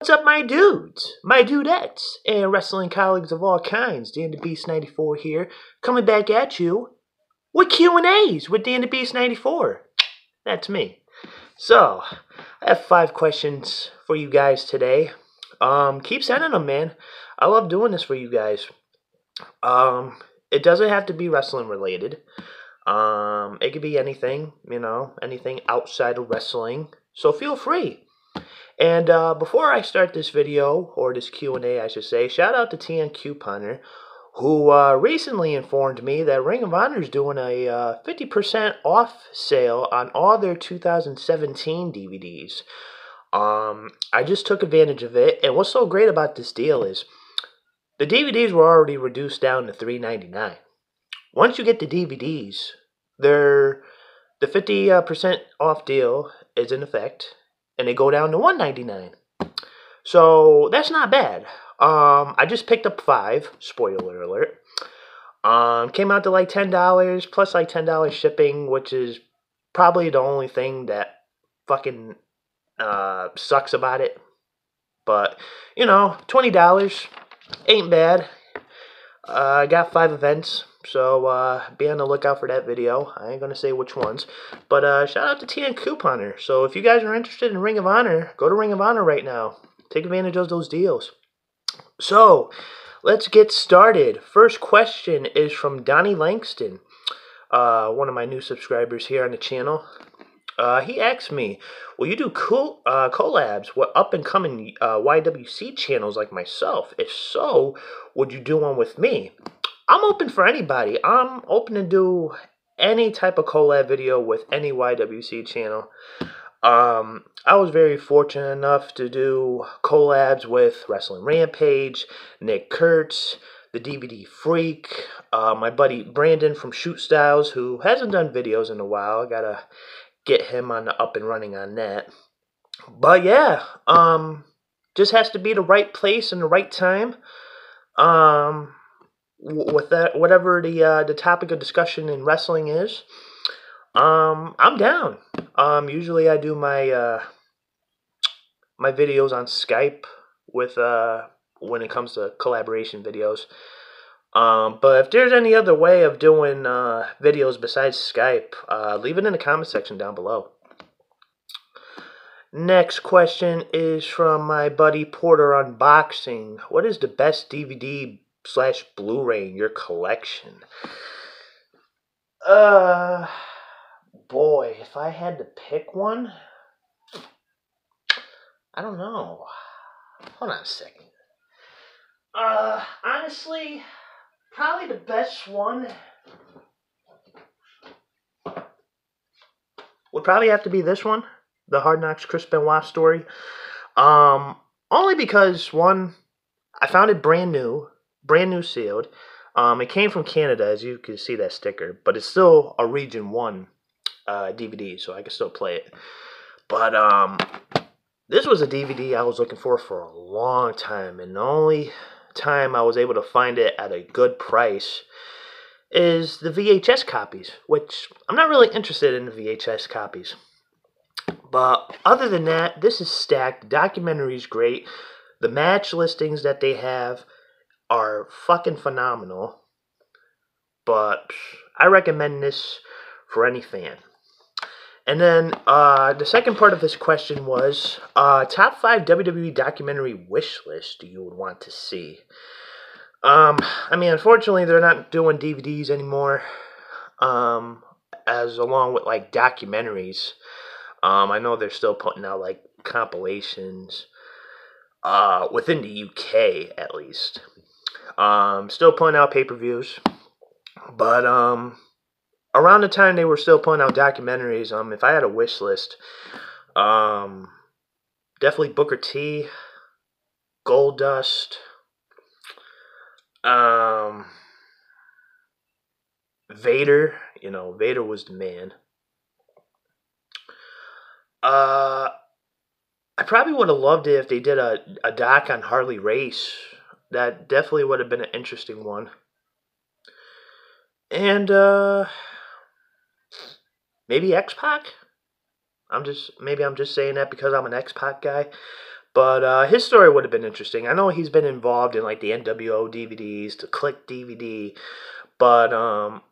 What's up, my dudes, my dudettes, and wrestling colleagues of all kinds? DanTheBeast 94 here, coming back at you with Q&As with DanTheBeast 94. That's me. So, I have 5 questions for you guys today. Keep sending them, man. I love doing this for you guys. It doesn't have to be wrestling related. It could be anything, anything outside of wrestling. So feel free. And before I start this video, or this Q&A I should say, shout out to TN Couponer, who recently informed me that Ring of Honor is doing a 50% off sale on all their 2017 DVDs. I just took advantage of it, and what's so great about this deal is the DVDs were already reduced down to $3.99. Once you get the DVDs, the 50% off deal is in effect, and they go down to $1.99. So that's not bad. I just picked up 5. Spoiler alert. Came out to like $10 plus like $10 shipping, which is probably the only thing that fucking sucks about it. But $20 ain't bad. I got 5 events. So, be on the lookout for that video. I ain't gonna say which ones. But, shout out to TN Couponer. So, if you guys are interested in Ring of Honor, go to Ring of Honor right now. Take advantage of those deals. So, let's get started. First question is from Donnie Langston, one of my new subscribers here on the channel. He asked me, will you do collabs with up-and-coming YWC channels like myself? If so, would you do one with me? I'm open for anybody. I'm open to do any type of collab video with any YWC channel. I was very fortunate enough to do collabs with Wrestling Rampage, Nick Kurtz, the DVD Freak, my buddy Brandon from Shoot Styles, who hasn't done videos in a while. I gotta get him on the up and running on that. But yeah, just has to be the right place and the right time. With that, whatever the topic of discussion in wrestling is, I'm down. Usually I do my my videos on Skype with when it comes to collaboration videos. But if there's any other way of doing videos besides Skype, leave it in the comment section down below. Next question is from my buddy Porter Unboxing. What is the best DVD/Blu-ray in your collection? Boy, if I had to pick one, I don't know. Hold on a second. Honestly, probably the best one would probably have to be this one, the Hard Knocks Chris Benoit story. Only because, one, I found it brand new sealed. It came from Canada, as you can see that sticker, but it's still a Region 1 DVD, so I can still play it. But this was a DVD I was looking for a long time, and the only time I was able to find it at a good price is the VHS copies, which I'm not really interested in the VHS copies. But other than that, this is stacked. The documentary is great. The match listings that they have are fucking phenomenal. But I recommend this for any fan. And then the second part of this question was top 5 WWE documentary wish list you would want to see. I mean, unfortunately, they're not doing DVDs anymore, as along with like documentaries. I know they're still putting out like compilations within the UK at least. Still putting out pay-per-views, but around the time they were still putting out documentaries, if I had a wish list, definitely Booker T, Goldust, Vader. Vader was the man. I probably would have loved it if they did a doc on Harley Race. That definitely would have been an interesting one. And maybe X-Pac? I'm just saying that because I'm an X-Pac guy. But his story would have been interesting. I know he's been involved in like the NWO DVDs, the Click DVD, but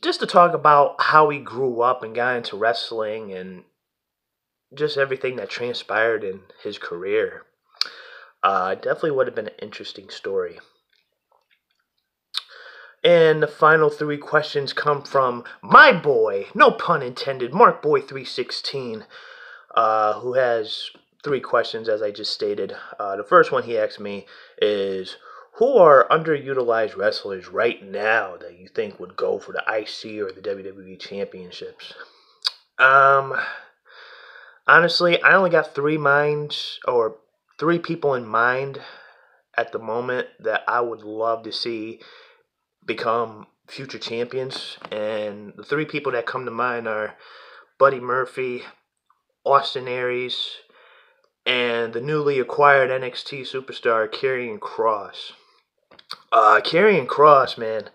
just to talk about how he grew up and got into wrestling and just everything that transpired in his career. Definitely would have been an interesting story. And the final 3 questions come from my boy, no pun intended, MarkBoy316, who has 3 questions, as I just stated. The first one he asked me is, who are underutilized wrestlers right now that you think would go for the IC or the WWE championships? Honestly, I only got 3 minds, or 3 people in mind at the moment that I would love to see become future champions, and the 3 people that come to mind are Buddy Murphy, Austin Aries, and the newly acquired NXT superstar Karrion Kross. Karrion Kross, man,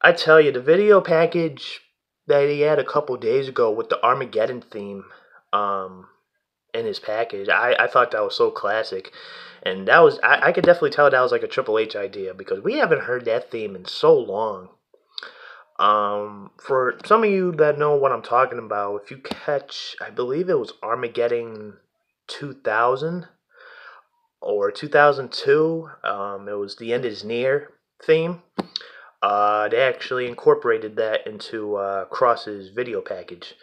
I tell you, the video package that he had a couple days ago with the Armageddon theme in his package, I thought that was so classic. And that was, I could definitely tell that was like a Triple H idea, because we haven't heard that theme in so long. For some of you that know what I'm talking about, if you catch, I believe it was Armageddon 2000 or 2002, it was The End Is Near theme. They actually incorporated that into Kross's video package.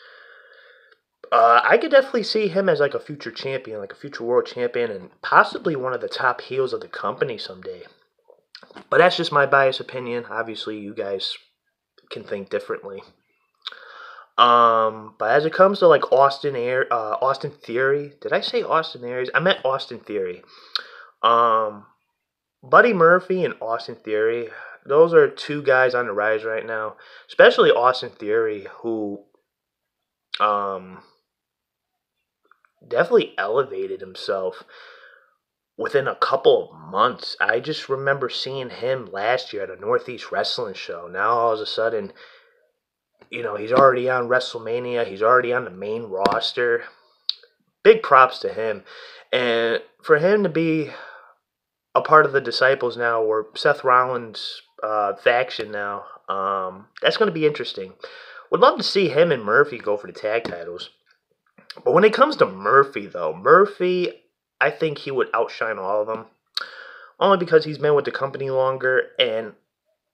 I could definitely see him as like a future champion, like a future world champion, and possibly one of the top heels of the company someday. But that's just my biased opinion. Obviously, you guys can think differently. But as it comes to like Austin Theory, did I say Austin Aries? I meant Austin Theory. Buddy Murphy and Austin Theory, those are 2 guys on the rise right now. Especially Austin Theory, who definitely elevated himself within a couple of months. I just remember seeing him last year at a Northeast Wrestling show. Now all of a sudden, you know, he's already on WrestleMania. He's already on the main roster. Big props to him. And for him to be a part of the Disciples now, or Seth Rollins' faction now, that's going to be interesting. Would love to see him and Murphy go for the tag titles. But when it comes to Murphy, though, Murphy, I think he would outshine all of them. Only because he's been with the company longer, and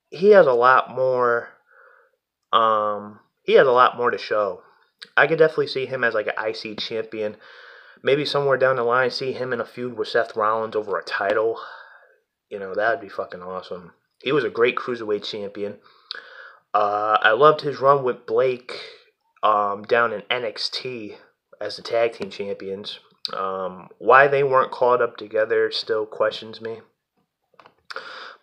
he has a lot more. He has a lot more to show. I could definitely see him as like an IC champion. Maybe somewhere down the line, see him in a feud with Seth Rollins over a title. You know, that would be fucking awesome. He was a great cruiserweight champion. I loved his run with Blake down in NXT as the tag team champions. Why they weren't called up together still questions me.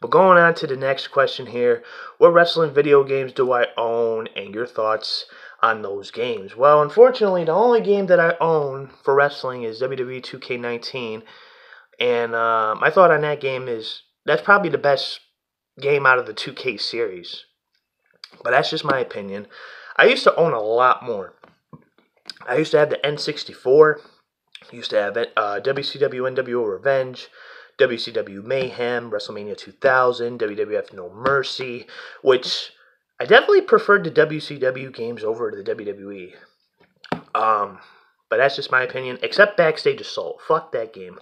But going on to the next question here, what wrestling video games do I own, and your thoughts on those games? Well, unfortunately, the only game that I own for wrestling is WWE 2K19, and my thought on that game is that's probably the best game out of the 2K series. But that's just my opinion. I used to own a lot more. I used to have the N64. I used to have WCW NWO Revenge, WCW Mayhem, WrestleMania 2000, WWF No Mercy, which I definitely preferred the WCW games over the WWE. But that's just my opinion. Except Backstage Assault. Fuck that game.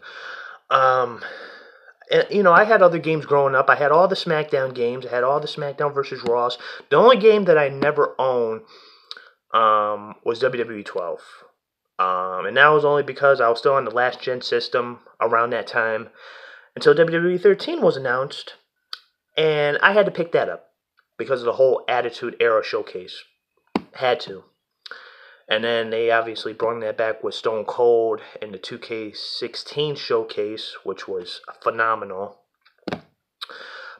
And, you know, I had other games growing up. I had all the SmackDown games. I had all the SmackDown versus Raws. The only game that I never owned was WWE 12. And that was only because I was still on the last gen system around that time until WWE 13 was announced. And I had to pick that up because of the whole Attitude Era showcase. Had to. And then they obviously brought that back with Stone Cold in the 2K16 showcase, which was phenomenal.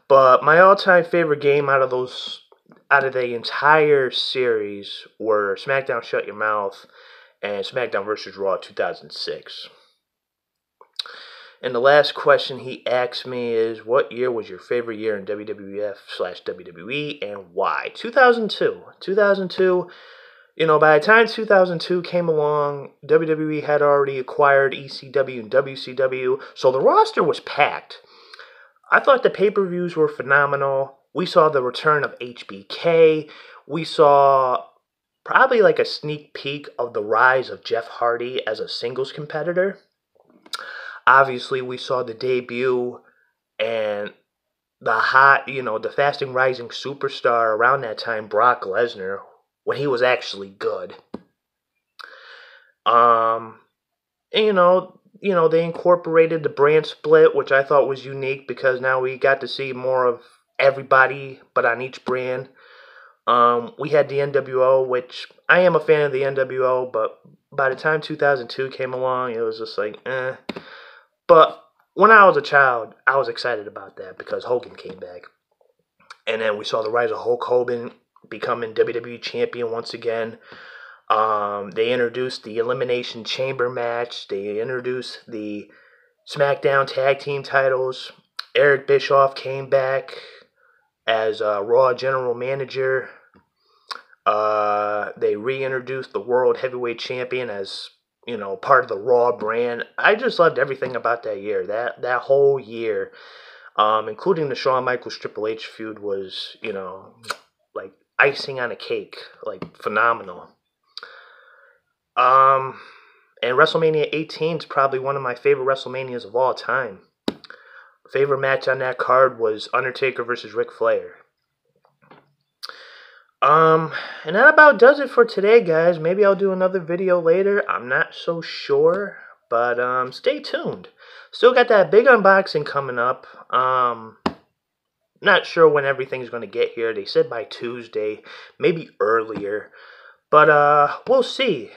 But my all-time favorite game out of the entire series were SmackDown Shut Your Mouth and SmackDown vs. Raw 2006. And the last question he asked me is, what year was your favorite year in WWF/WWE and why? 2002. 2002, You know, by the time 2002 came along, WWE had already acquired ECW and WCW, so the roster was packed. I thought the pay-per-views were phenomenal. We saw the return of HBK. We saw probably like a sneak peek of the rise of Jeff Hardy as a singles competitor. Obviously, we saw the debut and the fast and rising superstar around that time, Brock Lesnar, when he was actually good. And, they incorporated the brand split, which I thought was unique because now we got to see more of everybody, but on each brand. We had the NWO, which I am a fan of the NWO, but by the time 2002 came along, it was just like, eh. But when I was a child, I was excited about that because Hogan came back. And then we saw the rise of Hulk Hogan becoming WWE champion once again. They introduced the Elimination Chamber match. They introduced the SmackDown Tag Team titles. Eric Bischoff came back as Raw General Manager. They reintroduced the World Heavyweight Champion as, part of the Raw brand. I just loved everything about that year. That whole year, including the Shawn Michaels Triple H feud, was, like icing on a cake, like phenomenal. And WrestleMania 18 is probably one of my favorite WrestleManias of all time. Favorite match on that card was Undertaker versus Ric Flair. And that about does it for today, guys. Maybe I'll do another video later. I'm not so sure, but stay tuned. Still got that big unboxing coming up. Not sure when everything's going to get here. They said by Tuesday, maybe earlier. But we'll see.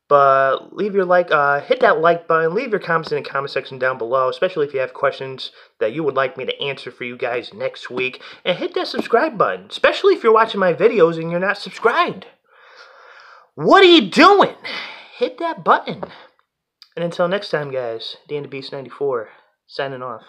But leave your hit that like button, leave your comments in the comment section down below, especially if you have questions that you would like me to answer for you guys next week. And hit that subscribe button, especially if you're watching my videos and you're not subscribed. What are you doing? Hit that button. And until next time, guys, DanTheBeast 94, signing off.